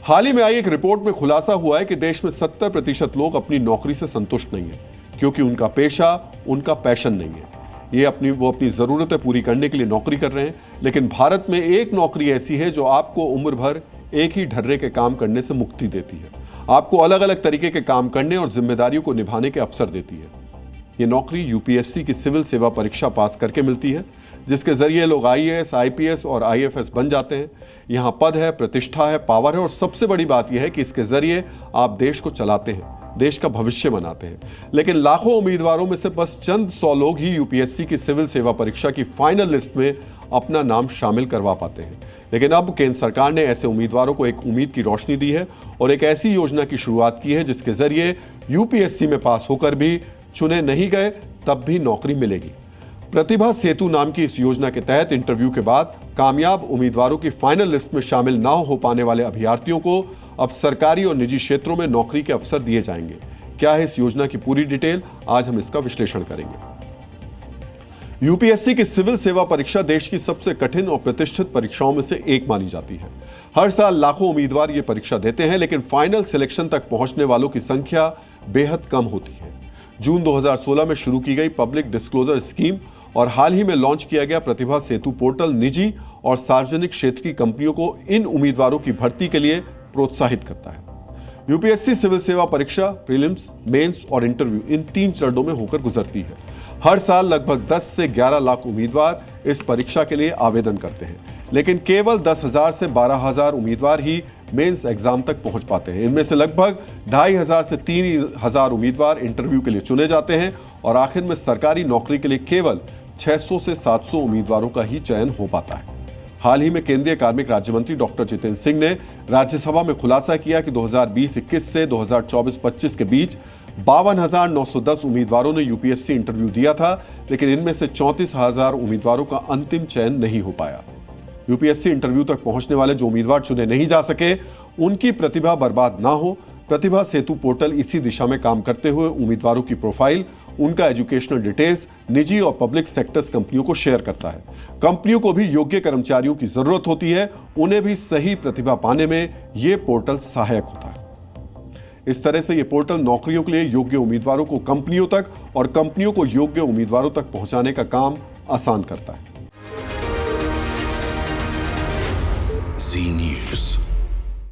हाल ही में आई एक रिपोर्ट में खुलासा हुआ है कि देश में 70% लोग अपनी नौकरी से संतुष्ट नहीं है, क्योंकि उनका पेशा उनका पैशन नहीं है। वो अपनी जरूरतें पूरी करने के लिए नौकरी कर रहे हैं, लेकिन भारत में एक नौकरी ऐसी है जो आपको उम्र भर एक ही ढर्रे के काम करने से मुक्ति देती है, आपको अलग अलग तरीके के काम करने और जिम्मेदारियों को निभाने के अवसर देती है। ये नौकरी यूपीएससी की सिविल सेवा परीक्षा पास करके मिलती है, जिसके जरिए लोग आईएएस, आईपीएस और आईएफएस बन जाते हैं। यहाँ पद है, प्रतिष्ठा है, पावर है और सबसे बड़ी बात यह है कि इसके जरिए आप देश को चलाते हैं, देश का भविष्य बनाते हैं। लेकिन लाखों उम्मीदवारों में से बस चंद 100 लोग ही यूपीएससी की सिविल सेवा परीक्षा की फाइनल लिस्ट में अपना नाम शामिल करवा पाते हैं। लेकिन अब केंद्र सरकार ने ऐसे उम्मीदवारों को एक उम्मीद की रोशनी दी है और एक ऐसी योजना की शुरुआत की है जिसके जरिए यूपीएससी में पास होकर भी चुने नहीं गए तब भी नौकरी मिलेगी। प्रतिभा सेतु नाम की इस योजना के तहत इंटरव्यू के बाद कामयाब उम्मीदवारों की फाइनल लिस्ट में शामिल ना हो पाने वाले अभ्यर्थियों को अब सरकारी और निजी क्षेत्रों में नौकरी के अवसर दिए जाएंगे। क्या है इस योजना की पूरी डिटेल, आज हम इसका विश्लेषण करेंगे। यूपीएससी की सिविल सेवा परीक्षा देश की सबसे कठिन और प्रतिष्ठित परीक्षाओं में से एक मानी जाती है। हर साल लाखों उम्मीदवार ये परीक्षा देते हैं, लेकिन फाइनल सिलेक्शन तक पहुंचने वालों की संख्या बेहद कम होती है। जून 2016 में शुरू की गई पब्लिक डिस्क्लोजर स्कीम और हाल ही में लॉन्च किया गया प्रतिभा सेतु पोर्टल निजी और सार्वजनिक क्षेत्र की कंपनियों को इन उम्मीदवारों की भर्ती के लिए प्रोत्साहित करता है। यूपीएससी सिविल सेवा परीक्षा प्रीलिम्स, मेंस और इंटरव्यू इन 3 चरणों में होकर गुजरती है। हर साल लगभग 10 से 11 लाख उम्मीदवार इस परीक्षा के लिए आवेदन करते हैं, लेकिन केवल 10,000 से 12,000 उम्मीदवार ही मेंस एग्जाम तक पहुंच पाते हैं। इनमें से लगभग 2,500 से 3,000 उम्मीदवार इंटरव्यू के लिए चुने जाते हैं और आखिर में सरकारी नौकरी के लिए केवल 600 से 700 उम्मीदवारों का ही चयन हो पाता है। हाल ही में केंद्रीय कार्मिक राज्य मंत्री डॉक्टर जितेंद्र सिंह ने राज्यसभा में खुलासा किया कि 2020-21 से 2024-25 के बीच 52,910 उम्मीदवारों ने यूपीएससी इंटरव्यू दिया था, लेकिन इनमें से 34,000 उम्मीदवारों का अंतिम चयन नहीं हो पाया। यूपीएससी इंटरव्यू तक पहुंचने वाले जो उम्मीदवार चुने नहीं जा सके, उनकी प्रतिभा बर्बाद ना हो, प्रतिभा सेतु पोर्टल इसी दिशा में काम करते हुए उम्मीदवारों की प्रोफाइल, उनका एजुकेशनल डिटेल्स निजी और पब्लिक सेक्टर्स कंपनियों को शेयर करता है। कंपनियों को भी योग्य कर्मचारियों की जरूरत होती है, उन्हें भी सही प्रतिभा पाने में यह पोर्टल सहायक होता है। इस तरह से यह पोर्टल नौकरियों के लिए योग्य उम्मीदवारों को कंपनियों तक और कंपनियों को योग्य उम्मीदवारों तक पहुंचाने का काम आसान करता है।